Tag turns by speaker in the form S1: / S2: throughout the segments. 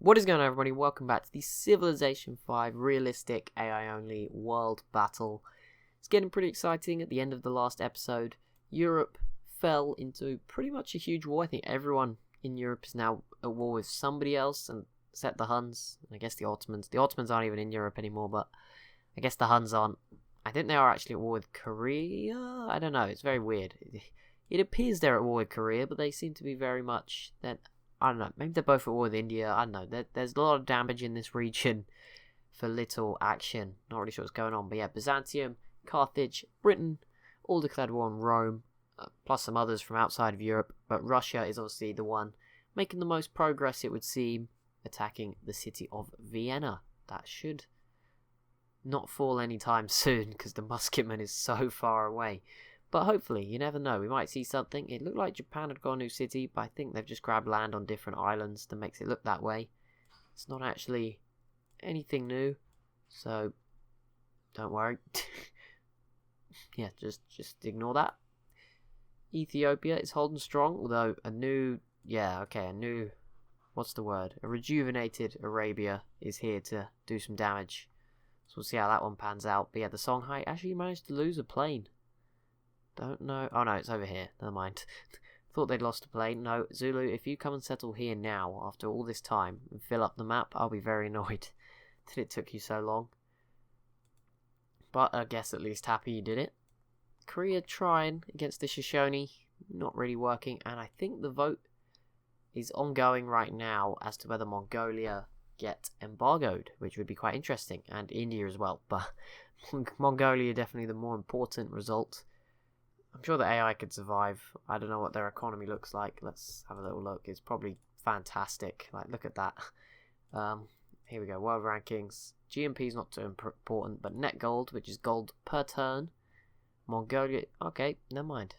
S1: What is going on, everybody? Welcome back to the Civilization 5 realistic AI-only world battle. It's getting pretty exciting. At the end of the last episode, Europe fell into pretty much a huge war. I think everyone in Europe is now at war with somebody else, and except the Huns, and I guess the Ottomans. The Ottomans aren't even in Europe anymore, but I guess the Huns aren't. I think they are actually at war with Korea. I don't know. It's very weird. It appears they're at war with Korea, but they seem to be very much... I don't know, maybe they're both at war with India, I don't know, there's a lot of damage in this region for little action, not really sure what's going on, but yeah, Byzantium, Carthage, Britain, all declared war on Rome, plus some others from outside of Europe, but Russia is obviously the one making the most progress, it would seem, attacking the city of Vienna. That should not fall anytime soon, because the musketman is so far away. But hopefully, you never know, we might see something. It looked like Japan had got a new city, but I think they've just grabbed land on different islands that makes it look that way. It's not actually anything new, so don't worry. Yeah, just ignore that. Ethiopia is holding strong, although a rejuvenated Arabia is here to do some damage. So we'll see how that one pans out. But yeah, the Songhai actually managed to lose a plane. Don't know. Oh no, it's over here. Never mind. Thought they'd lost a plane. No, Zulu, if you come and settle here now, after all this time, and fill up the map, I'll be very annoyed that it took you so long. But I guess at least happy you did it. Korea trying against the Shoshone. Not really working. And I think the vote is ongoing right now as to whether Mongolia get embargoed, which would be quite interesting. And India as well. But Mongolia definitely the more important result. I'm sure the AI could survive. I don't know what their economy looks like. Let's have a little look. It's probably fantastic. Like, look at that. Here we go. World rankings. GMP is not too important, but net gold, which is gold per turn. Mongolia. Okay, never mind.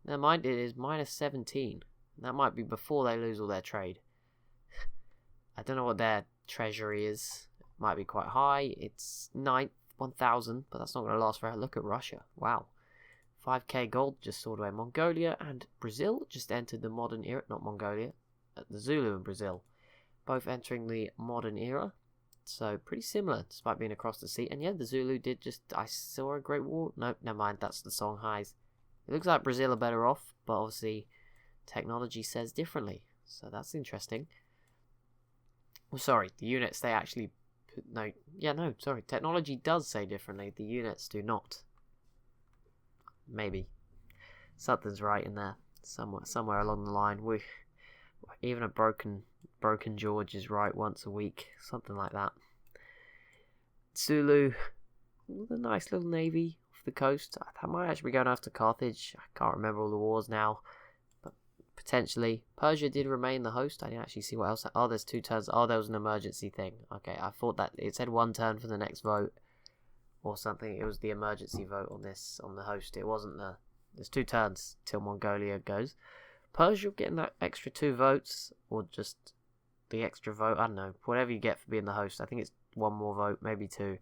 S1: Never mind. It is minus 17. That might be before they lose all their trade. I don't know what their treasury is. It might be quite high. It's 1,000, but that's not going to last forever. Look at Russia. Wow. 5k gold just soared away. Mongolia and Brazil just entered the modern era. Not Mongolia. The Zulu and Brazil. Both entering the modern era. So pretty similar despite being across the sea. And yeah, the Zulu did just... I saw a great war. No, never mind. That's the Songhais. It looks like Brazil are better off. But obviously technology says differently. So that's interesting. Well, sorry. The units they actually... sorry. Technology does say differently. The units do not. Maybe something's right in there somewhere along the line. Even a broken George is right once a week, something like that. Zulu with a nice little navy off the coast. I might actually be going after Carthage. I can't remember all the wars now, but potentially Persia did remain the host. I didn't actually see what else. Oh, there's 2 turns. Oh, there was an emergency thing. Okay, I thought that it said 1 turn for the next vote or something. It was the emergency vote on the host. It wasn't there's 2 turns till Mongolia goes. Persia getting that extra 2 votes, or just the extra vote, I don't know, whatever you get for being the host. I think it's 1 more vote, maybe 2.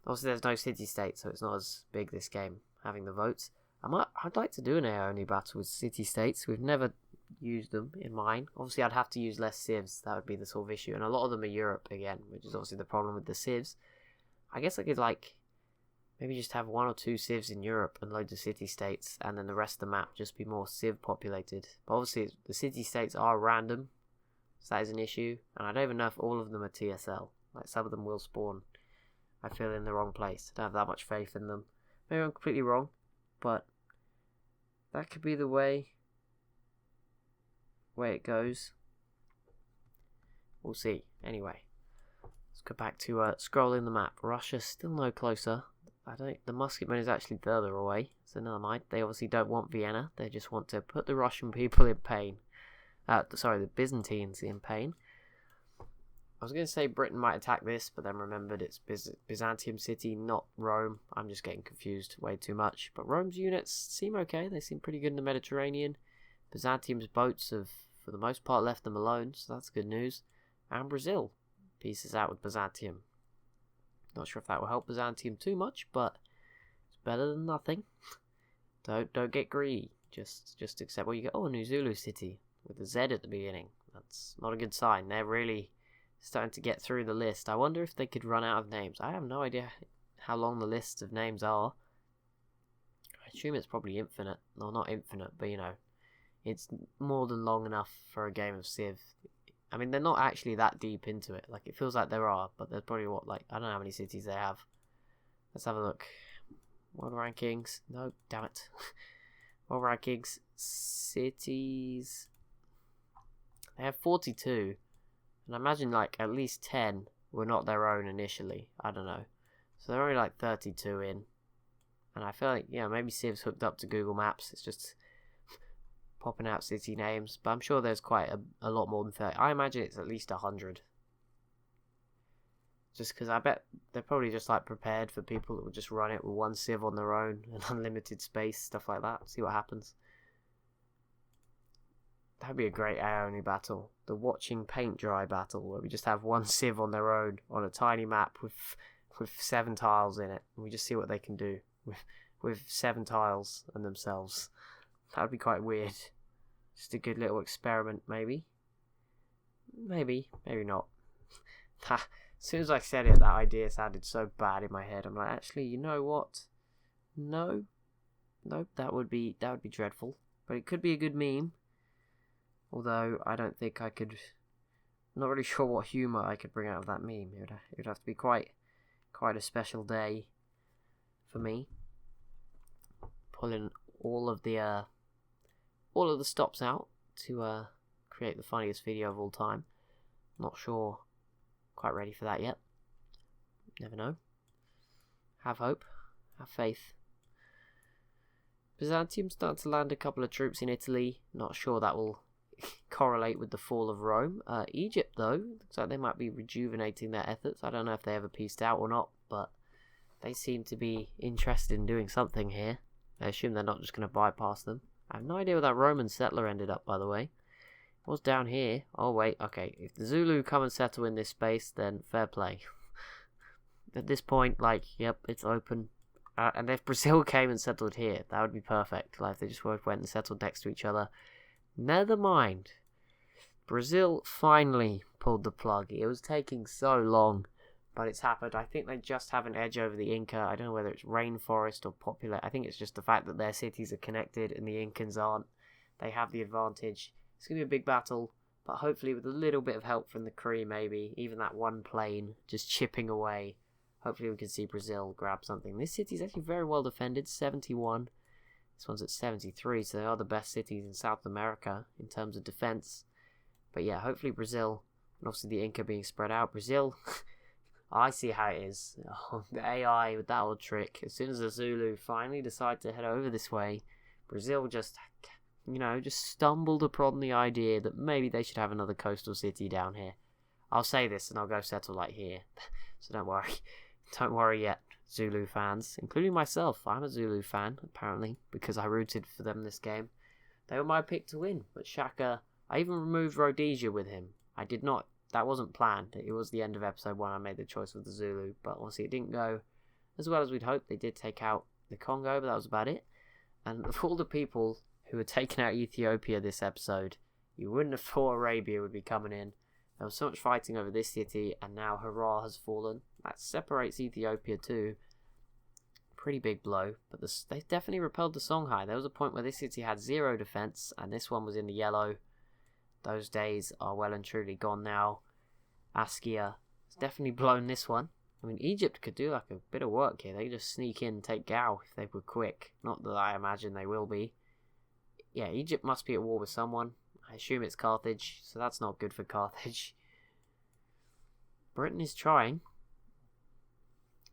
S1: Obviously there's no city-state, so it's not as big this game, having the votes. I'd like to do an AI-only battle with city-states. We've never used them in mine. Obviously I'd have to use less civs, that would be the sort of issue, and a lot of them are Europe again, which is obviously the problem with the civs. I guess I could maybe just have 1 or 2 civs in Europe and loads of city-states, and then the rest of the map just be more civ populated. But obviously the city-states are random, so that is an issue, and I don't even know if all of them are TSL. Like, some of them will spawn, I feel, in the wrong place. I don't have that much faith in them. Maybe I'm completely wrong, but that could be the way it goes. We'll see. Anyway, let's go back to scrolling the map. Russia's still no closer. The musketman is actually further away, so never mind. They obviously don't want Vienna. They just want to put the Russian people in pain. The Byzantines in pain. I was going to say Britain might attack this, but then remembered it's Byzantium city, not Rome. I'm just getting confused way too much. But Rome's units seem okay. They seem pretty good in the Mediterranean. Byzantium's boats have, for the most part, left them alone, so that's good news. And Brazil pieces out with Byzantium. Not sure if that will help Byzantium too much, but it's better than nothing. Don't get greedy. Just accept what you get. Oh, New Zulu city with a Z at the beginning. That's not a good sign. They're really starting to get through the list. I wonder if they could run out of names. I have no idea how long the lists of names are. I assume it's probably infinite. No, not infinite, but you know, it's more than long enough for a game of Civ. I mean, they're not actually that deep into it. Like, it feels like there are, but there's probably I don't know how many cities they have. Let's have a look. World rankings. No, damn it. World rankings. Cities. They have 42. And I imagine, like, at least 10 were not their own initially. I don't know. So they're only, like, 32 in. And I feel like, yeah, maybe Civ's hooked up to Google Maps. It's just popping out city names. But I'm sure there's quite a lot more than 30. I imagine it's at least 100. Just because I bet they're probably just, like, prepared for people that will just run it with one Civ on their own and unlimited space, stuff like that. See what happens. That'd be a great AI-only battle. The watching paint dry battle, where we just have one Civ on their own on a tiny map with 7 tiles in it. And we just see what they can do with 7 tiles and themselves. That'd be quite weird. Just a good little experiment, maybe. Maybe not. As soon as I said it, that idea sounded so bad in my head. I'm like, actually, you know what? No, that would be dreadful. But it could be a good meme. Although I don't think I could. I'm not really sure what humour I could bring out of that meme. It would have to be quite a special day for me. Pulling all of the stops out to create the funniest video of all time. Not sure. Quite ready for that yet. Never know. Have hope. Have faith. Byzantium starting to land a couple of troops in Italy. Not sure that will correlate with the fall of Rome. Egypt, though, looks like they might be rejuvenating their efforts. I don't know if they ever pieced out or not, but they seem to be interested in doing something here. I assume they're not just going to bypass them. I have no idea where that Roman settler ended up, by the way. It was down here. Oh, wait, okay. If the Zulu come and settle in this space, then fair play. At this point, like, yep, it's open. And if Brazil came and settled here, that would be perfect. Like, if they just both went and settled next to each other. Never mind. Brazil finally pulled the plug. It was taking so long, but it's happened. I think they just have an edge over the Inca. I don't know whether it's rainforest or popular. I think it's just the fact that their cities are connected and the Incans aren't. They have the advantage. It's going to be a big battle, but hopefully with a little bit of help from the Cree, maybe. Even that one plane just chipping away. Hopefully we can see Brazil grab something. This city's actually very well defended, 71. This one's at 73, so they are the best cities in South America in terms of defense. But yeah, hopefully Brazil, and obviously the Inca being spread out. Brazil, I see how it is. Oh, the AI with that old trick. As soon as the Zulu finally decide to head over this way, Brazil just, just stumbled upon the idea that maybe they should have another coastal city down here. I'll say this and I'll go settle like here. So don't worry. Don't worry yet, Zulu fans, including myself. I'm a Zulu fan, apparently, because I rooted for them this game. They were my pick to win, but Shaka, I even removed Rhodesia with him. I did not, that wasn't planned. It was the end of episode 1 I made the choice with the Zulu, but obviously it didn't go as well as we'd hoped. They did take out the Congo, but that was about it. And of all the people who had taken out Ethiopia this episode, you wouldn't have thought Arabia would be coming in. There was so much fighting over this city, and now Harar has fallen. That separates Ethiopia too. Pretty big blow, but they definitely repelled the Songhai. There was a point where this city had 0 defense, and this one was in the yellow. Those days are well and truly gone now. Askia has definitely blown this one. I mean, Egypt could do like a bit of work here. They could just sneak in and take Gao if they were quick. Not that I imagine they will be. Yeah, Egypt must be at war with someone. I assume it's Carthage, so that's not good for Carthage. Britain is trying.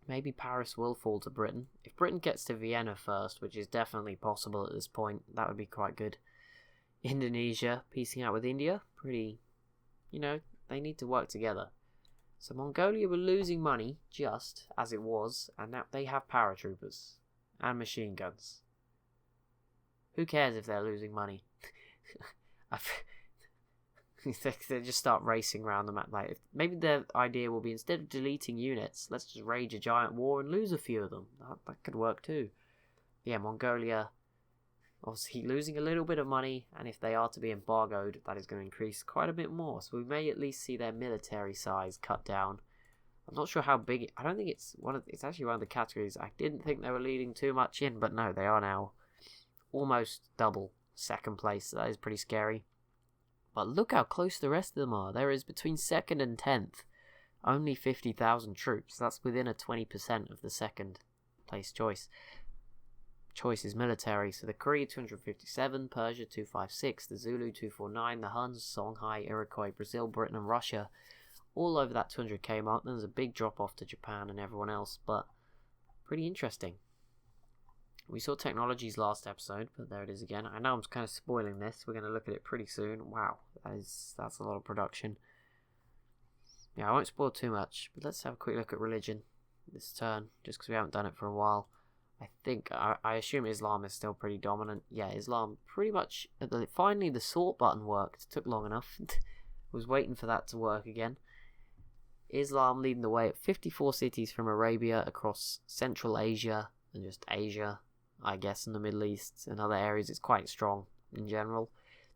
S1: Maybe Paris will fall to Britain. If Britain gets to Vienna first, which is definitely possible at this point, that would be quite good. Indonesia, piecing out with India. Pretty, they need to work together. So Mongolia were losing money, just as it was, and now they have paratroopers and machine guns. Who cares if they're losing money? They just start racing around the map. Like, maybe their idea will be, instead of deleting units, let's just rage a giant war and lose a few of them. That could work too. Yeah, Mongolia. Obviously losing a little bit of money, and if they are to be embargoed, that is going to increase quite a bit more. So we may at least see their military size cut down. I'm not sure how big. I don't think it's it's actually one of the categories. I didn't think they were leading too much in, but no, they are now almost double second place. So that is pretty scary. But look how close the rest of them are. There is between second and 10th only 50,000 troops. That's within a 20% of the second place choice. Choice is military. So the Korea 257, Persia 256, the Zulu 249, the Huns, Songhai, Iroquois, Brazil, Britain, and Russia. All over that 200k mark. Then there's a big drop off to Japan and everyone else, but pretty interesting. We saw technologies last episode, but there it is again. I know I'm kind of spoiling this. We're going to look at it pretty soon. Wow, that's a lot of production. Yeah, I won't spoil too much, but let's have a quick look at religion this turn, just because we haven't done it for a while. I assume Islam is still pretty dominant. Yeah, Islam pretty much. Finally, the sort button worked. It took long enough. Was waiting for that to work again. Islam leading the way at 54 cities from Arabia across Central Asia and just Asia, I guess, in the Middle East and other areas. It's quite strong in general.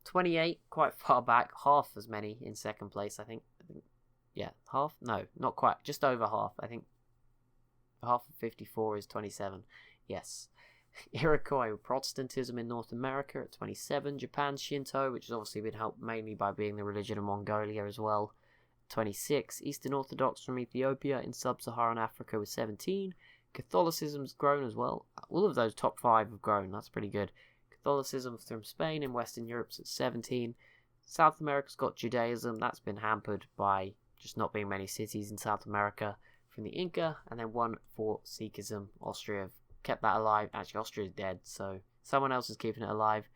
S1: 28, quite far back, half as many in second place, I think. Yeah, half? No, not quite, just over half. I think half of 54 is 27. Yes. Iroquois Protestantism in North America at 27. Japan Shinto, which has obviously been helped mainly by being the religion of Mongolia as well. 26. Eastern Orthodox from Ethiopia in Sub-Saharan Africa with 17. Catholicism's grown as well. All of those top 5 have grown. That's pretty good. Catholicism from Spain and Western Europe's at 17. South America's got Judaism. That's been hampered by just not being many cities in South America from the Inca. And then 1 for Sikhism. Austria have kept that alive. Actually, Austria's dead, so someone else is keeping it alive.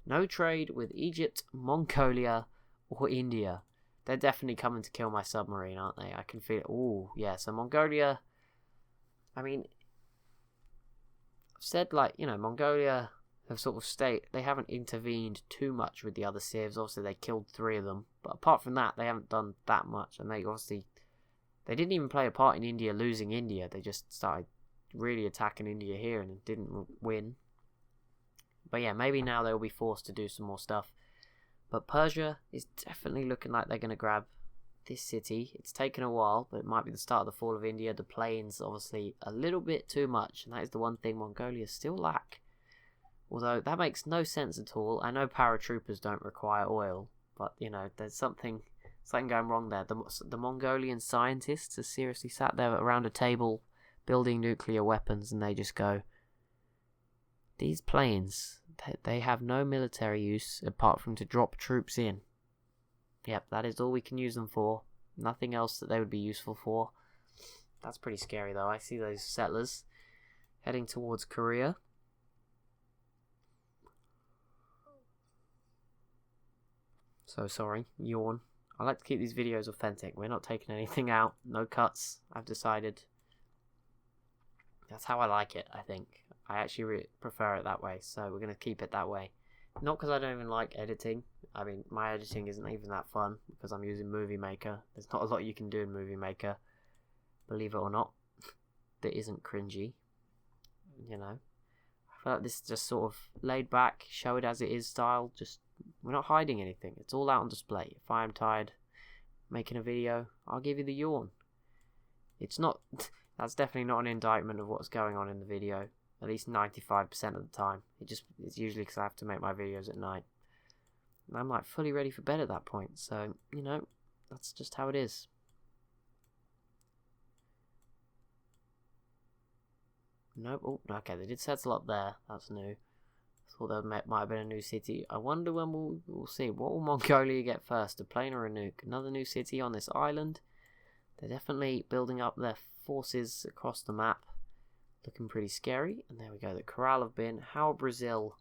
S1: No trade with Egypt, Mongolia, or India. They're definitely coming to kill my submarine, aren't they? I can feel it. Ooh, yeah. So Mongolia, I mean, I've said, like, you know, Mongolia have sort of they haven't intervened too much with the other civs. Obviously, they killed 3 of them. But apart from that, they haven't done that much. And they didn't even play a part in India losing India. They just started really attacking India here and didn't win. But yeah, maybe now they'll be forced to do some more stuff. But Persia is definitely looking like they're going to grab this city. It's taken a while, but it might be the start of the fall of India. The plains, obviously, a little bit too much, and that is the one thing Mongolia still lack. Although, that makes no sense at all. I know paratroopers don't require oil, but, you know, there's something going wrong there. The Mongolian scientists are seriously sat there around a table building nuclear weapons, and they just go, these planes, they have no military use apart from to drop troops in. Yep, that is all we can use them for. Nothing else that they would be useful for. That's pretty scary though. I see those settlers heading towards Korea. So sorry, yawn. I like to keep these videos authentic. We're not taking anything out. No cuts, I've decided. That's how I like it, I think. I actually prefer it that way, so we're going to keep it that way. Not because I don't even like editing. I mean, my editing isn't even that fun because I'm using Movie Maker. There's not a lot you can do in Movie Maker, believe it or not, that isn't cringy. You know, I feel like this is just sort of laid back, show it as it is style. Just, we're not hiding anything. It's all out on display. If I am tired making a video, I'll give you the yawn. It's not... That's definitely not an indictment of what's going on in the video. At least 95% of the time. It's usually because I have to make my videos at night. And I'm like fully ready for bed at that point. So, you know, that's just how it is. Nope. Oh, okay, they did settle up there. That's new. Thought there might have been a new city. I wonder when we'll see. What will Mongolia get first? A plane or a nuke? Another new city on this island? They're definitely building up their forces across the map. Looking pretty scary. And there we go. The Corral have been. How are Brazil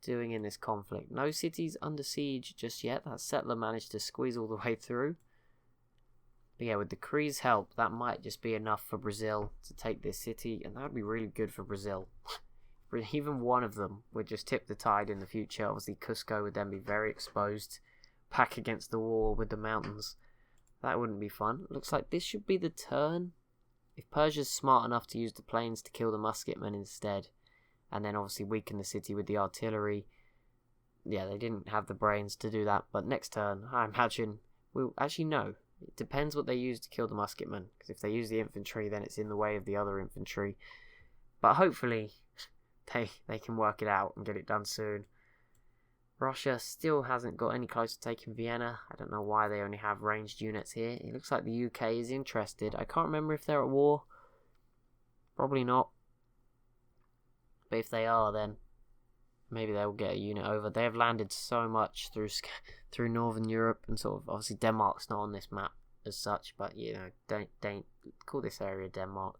S1: doing in this conflict? No cities under siege just yet. That settler managed to squeeze all the way through. But yeah, with the Cree's help, that might just be enough for Brazil to take this city. And that would be really good for Brazil. Even one of them would just tip the tide in the future. Obviously, Cusco would then be very exposed. Back against the wall with the mountains. That wouldn't be fun. Looks like this should be the turn. If Persia's smart enough to use the planes to kill the musketmen instead, and then obviously weaken the city with the artillery. Yeah, they didn't have the brains to do that, but next turn, I imagine, we'll actually no. It depends what they use to kill the musketmen, because if they use the infantry, then it's in the way of the other infantry. But hopefully, they can work it out and get it done soon. Russia still hasn't got any close to taking Vienna. I don't know why they only have ranged units here. It looks like the UK is interested. I can't remember if they're at war. Probably not. But if they are, then maybe they'll get a unit over. They have landed so much through Northern Europe, and sort of obviously Denmark's not on this map as such, but you know, don't call this area Denmark.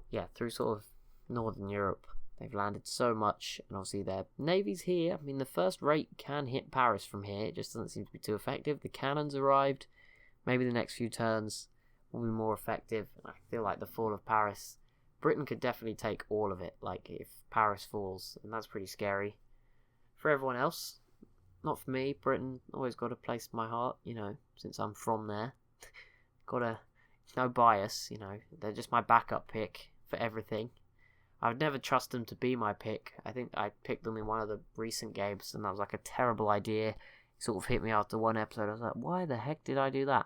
S1: Yeah, through sort of Northern Europe, they've landed so much, and obviously their navy's here. I mean, the first rate can hit Paris from here. It just doesn't seem to be too effective. The cannons arrived. Maybe the next few turns will be more effective. I feel like the fall of Paris, Britain could definitely take all of it, like if Paris falls, and that's pretty scary. For everyone else, not for me, Britain always got a place in my heart, you know, since I'm from there. No bias, you know, they're just my backup pick for everything. I would never trust them to be my pick. I think I picked them in one of the recent games, and that was like a terrible idea. It sort of hit me after one episode. I was like, why the heck did I do that?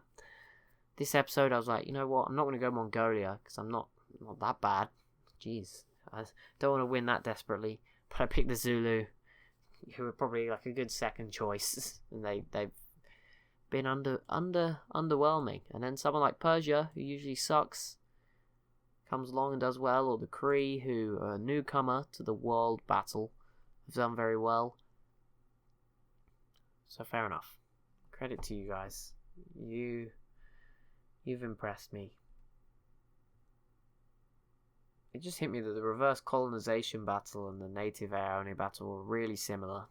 S1: This episode, I was like, you know what, I'm not going to go Mongolia, because I'm not that bad. Jeez, I don't want to win that desperately. But I picked the Zulu, who are probably like a good second choice, and they've been underwhelming. And then someone like Persia, who usually sucks, comes along and does well, or the Cree, who are a newcomer to the world battle, have done very well. So fair enough. Credit to you guys. You've impressed me. It just hit me that the reverse colonization battle and the native air only battle were really similar.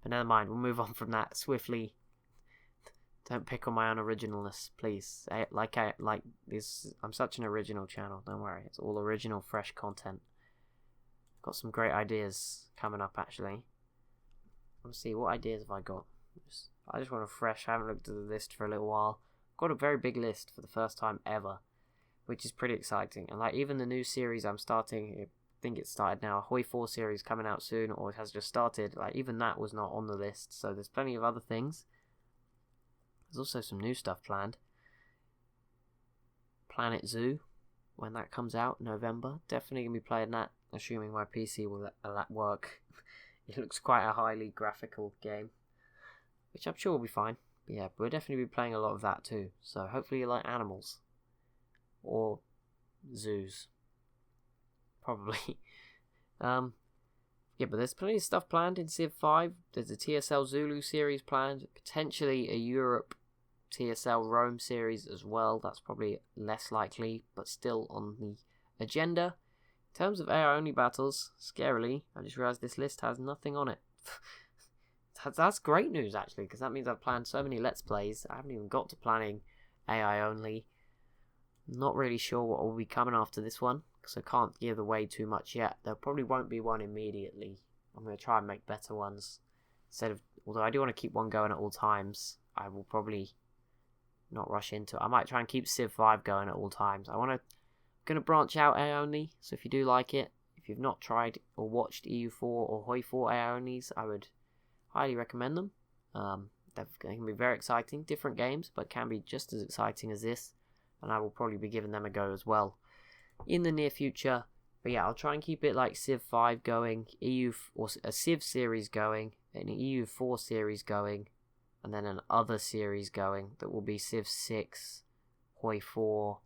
S1: But never mind, we'll move on from that swiftly. Don't pick on my unoriginalness, please. I'm such an original channel, don't worry. It's all original, fresh content. Got some great ideas coming up, actually. Let's see, what ideas have I got? I just want to fresh, I haven't looked at the list for a little while. Got a very big list for the first time ever, which is pretty exciting. And like even the new series I'm starting, I think it started now, a Hoi 4 series coming out soon, or it has just started, like even that was not on the list, so there's plenty of other things. There's also some new stuff planned. Planet Zoo, when that comes out in November, definitely going to be playing that, assuming my PC will let work. It looks quite a highly graphical game, which I'm sure will be fine. But yeah, we'll definitely be playing a lot of that too, so hopefully you like animals. Or zoos. Probably. Yeah, but there's plenty of stuff planned in Civ 5. There's a TSL Zulu series planned, potentially a Europe TSL Rome series as well. That's probably less likely, but still on the agenda. In terms of AI-only battles, scarily, I just realised this list has nothing on it. That's great news, actually, because that means I've planned so many Let's Plays. I haven't even got to planning AI-only. Not really sure what will be coming after this one, because I can't give away too much yet. There probably won't be one immediately. I'm going to try and make better ones. Although I do want to keep one going at all times, I will probably not rush into it. I might try and keep Civ 5 going at all times. I'm going to branch out AI only, so if you do like it, if you've not tried or watched EU4 or Hoi 4 AI onlys, I would highly recommend them. They can be very exciting, different games, but can be just as exciting as this, and I will probably be giving them a go as well in the near future. But yeah, I'll try and keep it like Civ 5 going, or a Civ series going, an EU4 series going, and then an other series going that will be Civ 6, Hoi 4,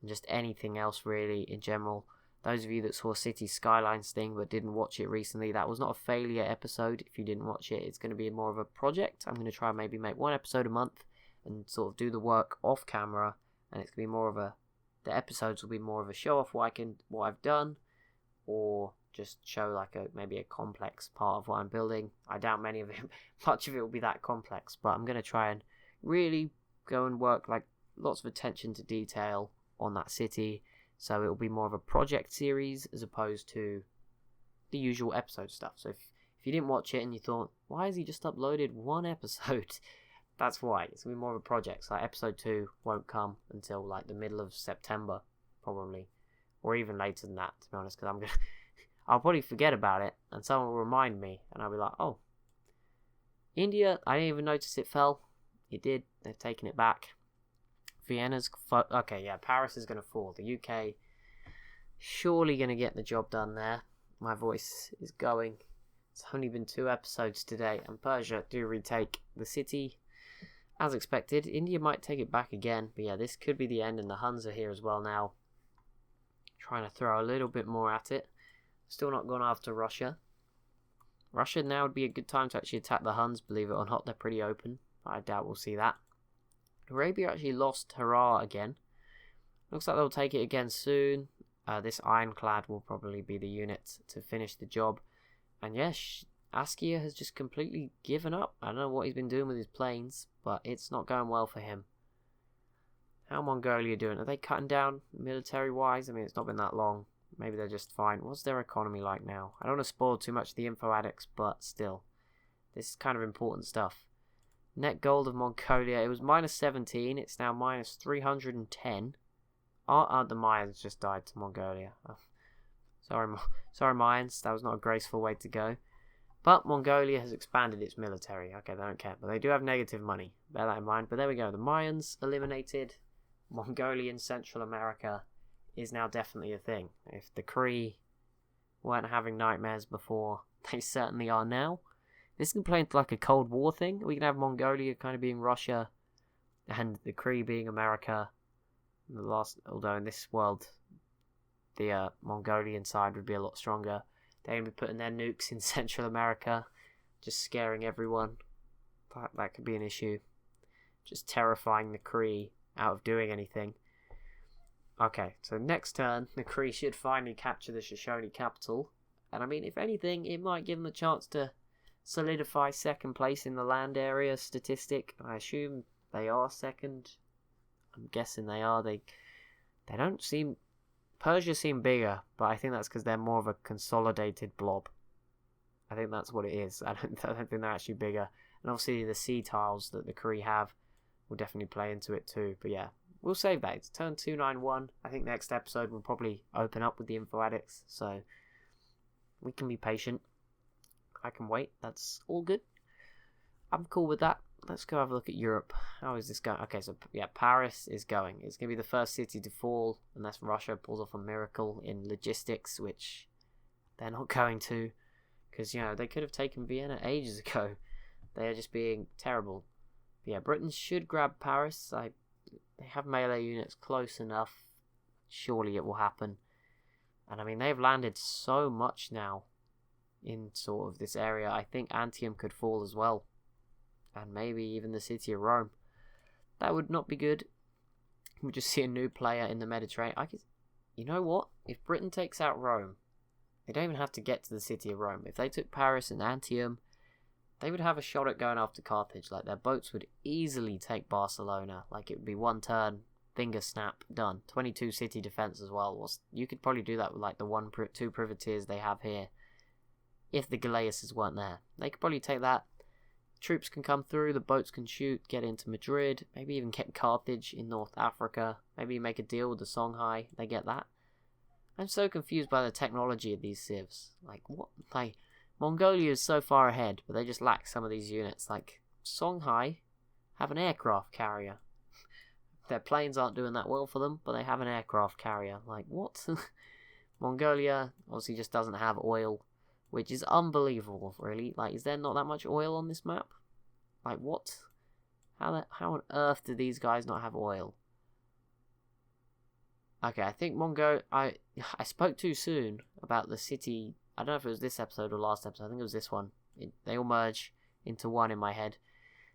S1: and just anything else really in general. Those of you that saw City Skylines thing but didn't watch it recently, that was not a failure episode. If you didn't watch it, it's going to be more of a project. I'm going to try and maybe make one episode a month and sort of do the work off camera, and it's going to be more of the episodes will be more of a show off what I've done, or just show like maybe a complex part of what I'm building. I doubt much of it will be that complex, but I'm going to try and really go and work like lots of attention to detail on that city, so it will be more of a project series as opposed to the usual episode stuff. So if you didn't watch it and you thought, why has he just uploaded one episode? That's why. It's going to be more of a project. So like episode 2 won't come until like the middle of September, probably. Or even later than that, to be honest, because I'll probably forget about it, and someone will remind me, and I'll be like, oh, India, I didn't even notice it fell. It did. They've taken it back. Vienna's... Okay, yeah, Paris is going to fall. The UK surely going to get the job done there. My voice is going. It's only been 2 episodes today, and Persia do retake the city. As expected, India might take it back again, but yeah, this could be the end, and the Huns are here as well now. Trying to throw a little bit more at it. Still not gone after Russia. Russia now would be a good time to actually attack the Huns, believe it or not. They're pretty open, but I doubt we'll see that. Arabia actually lost Harar again. Looks like they'll take it again soon. This ironclad will probably be the unit to finish the job. And yes, Askia has just completely given up. I don't know what he's been doing with his planes, but it's not going well for him. How Mongolia doing? Are they cutting down military-wise? I mean, it's not been that long. Maybe they're just fine. What's their economy like now? I don't want to spoil too much of the info addicts, but still. This is kind of important stuff. Net gold of Mongolia, it was minus 17. It's now minus 310. The Mayans just died to Mongolia. Oh, sorry Mayans, that was not a graceful way to go. But Mongolia has expanded its military. Okay, they don't care, but they do have negative money. Bear that in mind. But there we go. The Mayans eliminated. Mongolian Central America is now definitely a thing. If the Kree weren't having nightmares before, they certainly are now. This can play into like a Cold War thing. We can have Mongolia kind of being Russia and the Kree being America. Although in this world, the Mongolian side would be a lot stronger. They're going to be putting their nukes in Central America, just scaring everyone. That could be an issue. Just terrifying the Kree out of doing anything. Okay, so next turn, the Kree should finally capture the Shoshone capital. And I mean, if anything, it might give them a chance to solidify second place in the land area statistic. I assume they are second. I'm guessing they are. They don't seem... Persia seem bigger, but I think that's because they're more of a consolidated blob. I think that's what it is. I don't think they're actually bigger. And obviously the sea tiles that the Kree have will definitely play into it too. But yeah, we'll save that. It's turn 291. I think next episode will probably open up with the info addicts. So we can be patient. I can wait. That's all good. I'm cool with that. Let's go have a look at Europe. How is this going? Okay, so yeah, Paris is going. It's going to be the first city to fall unless Russia pulls off a miracle in logistics, which they're not going to. Because, you know, they could have taken Vienna ages ago. They are just being terrible. But yeah, Britain should grab Paris. They have melee units close enough. Surely it will happen. And I mean, they've landed so much now in sort of this area. I think Antium could fall as well. And maybe even the city of Rome. That would not be good. We just see a new player in the Mediterranean. You know what? If Britain takes out Rome, they don't even have to get to the city of Rome. If they took Paris and Antium, they would have a shot at going after Carthage. Like, their boats would easily take Barcelona. Like, it would be one turn, finger snap, done. 22 city defense as well. You could probably do that with like the 2 privateers they have here. If the Galleasses weren't there, they could probably take that. Troops can come through, the boats can shoot, get into Madrid, maybe even get Carthage in North Africa, maybe make a deal with the Songhai, they get that. I'm so confused by the technology of these civs. Like, what? Like, Mongolia is so far ahead, but they just lack some of these units. Like, Songhai have an aircraft carrier. Their planes aren't doing that well for them, but they have an aircraft carrier. Like, what? Mongolia obviously just doesn't have oil. Which is unbelievable, really. Like, is there not that much oil on this map? Like, what? How on earth do these guys not have oil? Okay, I think I spoke too soon about the city. I don't know if it was this episode or last episode. I think it was this one. They all merge into one in my head.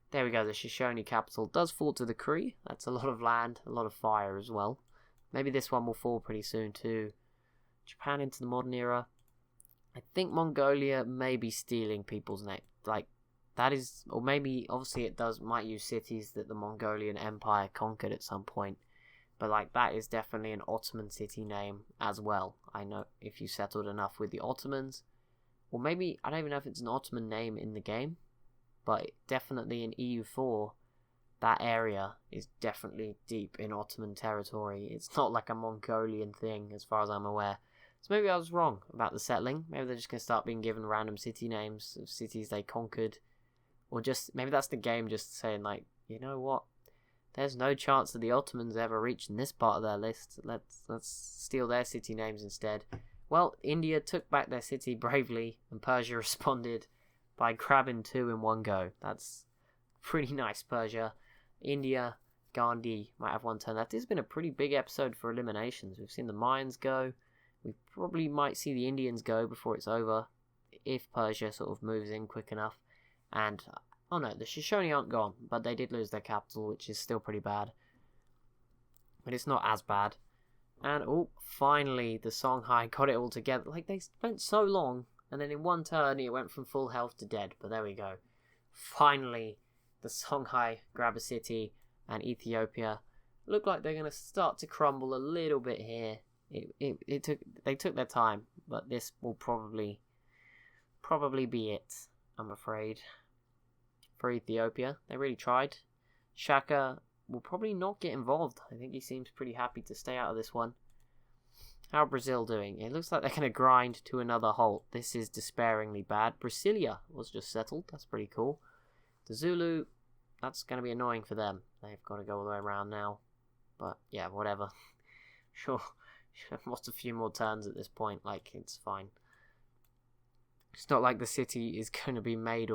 S1: There we go. The Shoshone capital does fall to the Kree. That's a lot of land, a lot of fire as well. Maybe this one will fall pretty soon too. Japan into the modern era. I think Mongolia may be stealing people's name. Like, that is... Or maybe, obviously it might use cities that the Mongolian Empire conquered at some point. But, like, that is definitely an Ottoman city name as well. I know if you settled enough with the Ottomans. Or maybe, I don't even know if it's an Ottoman name in the game. But definitely in EU4, that area is definitely deep in Ottoman territory. It's not like a Mongolian thing, as far as I'm aware. So maybe I was wrong about the settling. Maybe they're just going to start being given random city names of cities they conquered. Or just, maybe that's the game just saying like, you know what? There's no chance that the Ottomans ever reached this part of their list. Let's steal their city names instead. Well, India took back their city bravely, and Persia responded by grabbing 2 in one go. That's pretty nice, Persia. India, Gandhi might have one turn left. This has been a pretty big episode for eliminations. We've seen the Mayans go. We probably might see the Indians go before it's over, if Persia sort of moves in quick enough. And, oh no, the Shoshone aren't gone, but they did lose their capital, which is still pretty bad. But it's not as bad. And, oh, finally, the Songhai got it all together. Like, they spent so long, and then in one turn, it went from full health to dead. But there we go. Finally, the Songhai grab a city, and Ethiopia look like they're going to start to crumble a little bit here. They took their time, but this will probably be it, I'm afraid, for Ethiopia. They really tried. Shaka will probably not get involved. I think he seems pretty happy to stay out of this one. How are Brazil doing? It looks like they're going to grind to another halt. This is despairingly bad. Brasilia was just settled. That's pretty cool. The Zulu, that's going to be annoying for them. They've got to go all the way around now. But, yeah, whatever. Sure. What's a few more turns at this point? Like, it's fine. It's not like the city is going to be make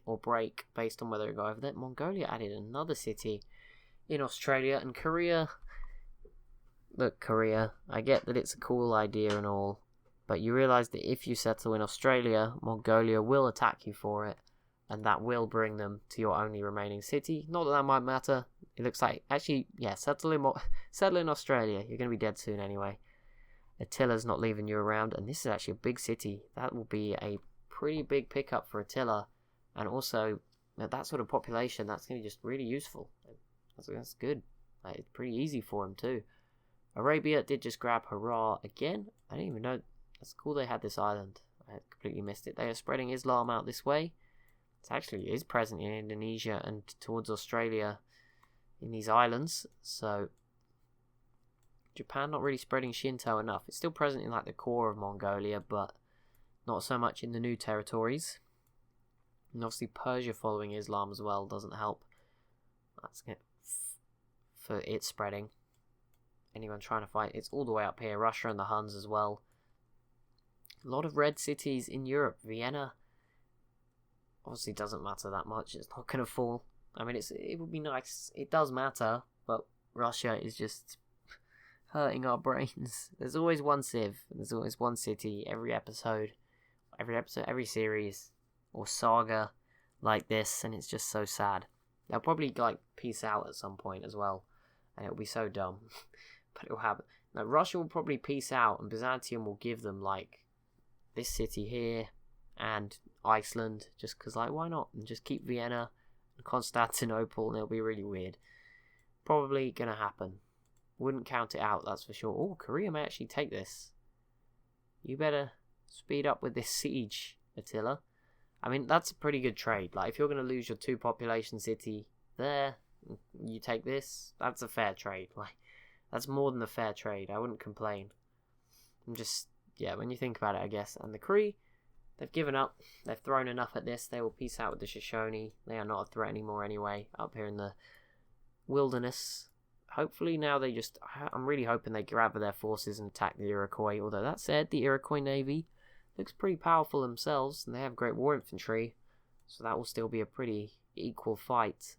S1: or break based on whether it go over there. Mongolia added another city in Australia, and Korea. Look, Korea, I get that it's a cool idea and all, but you realise that if you settle in Australia, Mongolia will attack you for it, and that will bring them to your only remaining city. Not that that might matter. It looks like, actually, yeah, settle in Australia. You're going to be dead soon anyway. Attila's not leaving you around, and this is actually a big city. That will be a pretty big pickup for Attila, and also at that sort of population, that's going to be just really useful. That's good. Like, it's pretty easy for him too. Arabia did just grab Hurrah again. I didn't even know. That's cool they had this island. I had completely missed it. They are spreading Islam out this way. It actually is present in Indonesia and towards Australia in these islands. So Japan not really spreading Shinto enough. It's still present in like the core of Mongolia, but not so much in the new territories. And obviously Persia following Islam as well doesn't help. That's it for it spreading. Anyone trying to fight, it's all the way up here. Russia and the Huns as well. A lot of red cities in Europe. Vienna obviously doesn't matter that much. It's not going to fall. I mean, it would be nice. It does matter, but Russia is just hurting our brains. There's always one civ. There's always one city every episode, every series or saga like this, and it's just so sad. They'll probably like peace out at some point as well, and it'll be so dumb. But it will happen. Now, Russia will probably peace out, and Byzantium will give them, like, this city here, and Iceland, just because, like, why not? And just keep Vienna and Constantinople, and it'll be really weird. Probably gonna happen. Wouldn't count it out, that's for sure. Oh, Korea may actually take this. You better speed up with this siege, Attila. I mean, that's a pretty good trade. Like, if you're gonna lose your 2 population city there, you take this, that's a fair trade. Like, that's more than a fair trade. I wouldn't complain. I'm just, yeah, when you think about it, I guess. And the Cree, they've given up. They've thrown enough at this. They will peace out with the Shoshone. They are not a threat anymore anyway, up here in the wilderness. Hopefully now I'm really hoping they grab their forces and attack the Iroquois. Although that said, the Iroquois Navy looks pretty powerful themselves, and they have great war infantry. So that will still be a pretty equal fight-ish.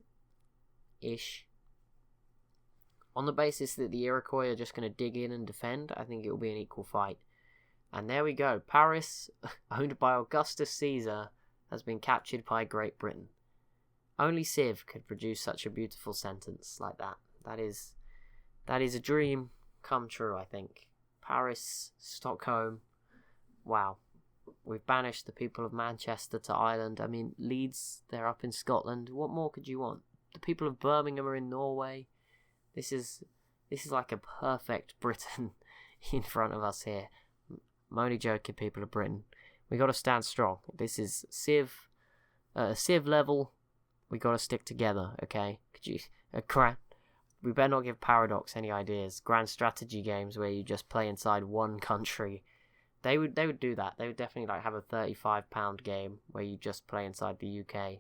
S1: On the basis that the Iroquois are just going to dig in and defend, I think it will be an equal fight. And there we go. Paris, owned by Augustus Caesar, has been captured by Great Britain. Only Civ could produce such a beautiful sentence like that. That is a dream come true, I think. Paris, Stockholm. Wow. We've banished the people of Manchester to Ireland. I mean, Leeds, they're up in Scotland. What more could you want? The people of Birmingham are in Norway. This is like a perfect Britain in front of us here. I'm only joking, people of Britain. We got to stand strong. This is Civ level. We got to stick together, okay? Could you we better not give Paradox any ideas. Grand strategy games where you just play inside one country. They would do that. They would definitely like have a £35 game where you just play inside the UK.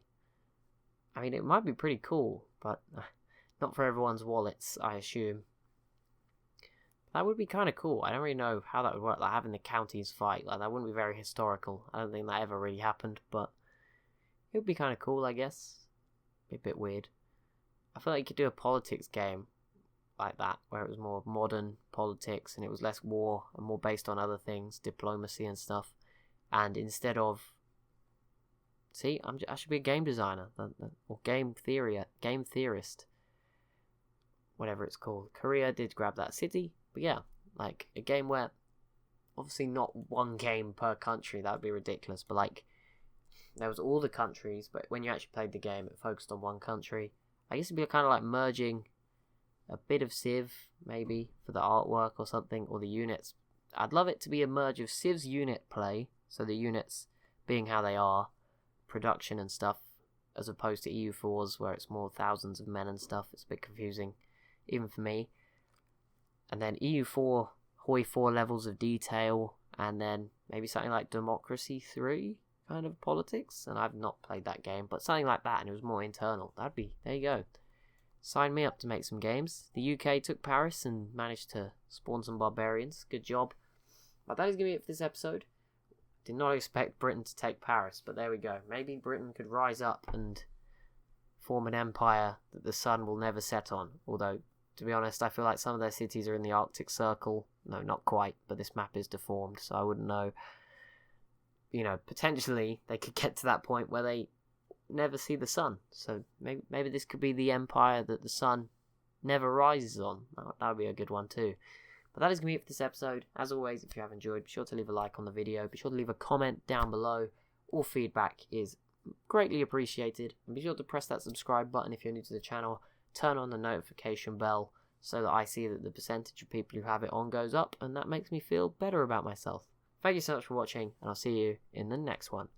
S1: I mean, it might be pretty cool, but not for everyone's wallets, I assume. That would be kind of cool. I don't really know how that would work, like having the counties fight. Like, that wouldn't be very historical. I don't think that ever really happened, but it would be kind of cool, I guess. Be a bit weird. I feel like you could do a politics game like that, where it was more modern politics and it was less war and more based on other things, diplomacy and stuff. And instead of, see, I should be a game designer or game theorist, whatever it's called. Korea did grab that city, but yeah, like a game where obviously not one game per country, that would be ridiculous. But like there was all the countries, but when you actually played the game, it focused on one country. I guess it'd be kind of like merging a bit of Civ, maybe, for the artwork or something, or the units. I'd love it to be a merge of Civ's unit play, so the units being how they are, production and stuff, as opposed to EU4's, where it's more thousands of men and stuff. It's a bit confusing, even for me. And then EU4, Hoi 4 levels of detail, and then maybe something like Democracy 3 kind of politics. And I've not played that game, but something like that, and it was more internal. That'd be, there you go. Sign me up to make some games. The UK took Paris and managed to spawn some barbarians. Good job. But that is going to be it for this episode. Did not expect Britain to take Paris, but there we go. Maybe Britain could rise up and form an empire that the sun will never set on. Although, to be honest, I feel like some of their cities are in the Arctic Circle. No, not quite, but this map is deformed, so I wouldn't know. You know, potentially they could get to that point where they never see the sun. So maybe this could be the empire that the sun never rises on. That would be a good one too. But that is going to be it for this episode. As always, if you have enjoyed, be sure to leave a like on the video. Be sure to leave a comment down below. All feedback is greatly appreciated. And be sure to press that subscribe button if you're new to the channel. Turn on the notification bell so that I see that the percentage of people who have it on goes up. And that makes me feel better about myself. Thank you so much for watching, and I'll see you in the next one.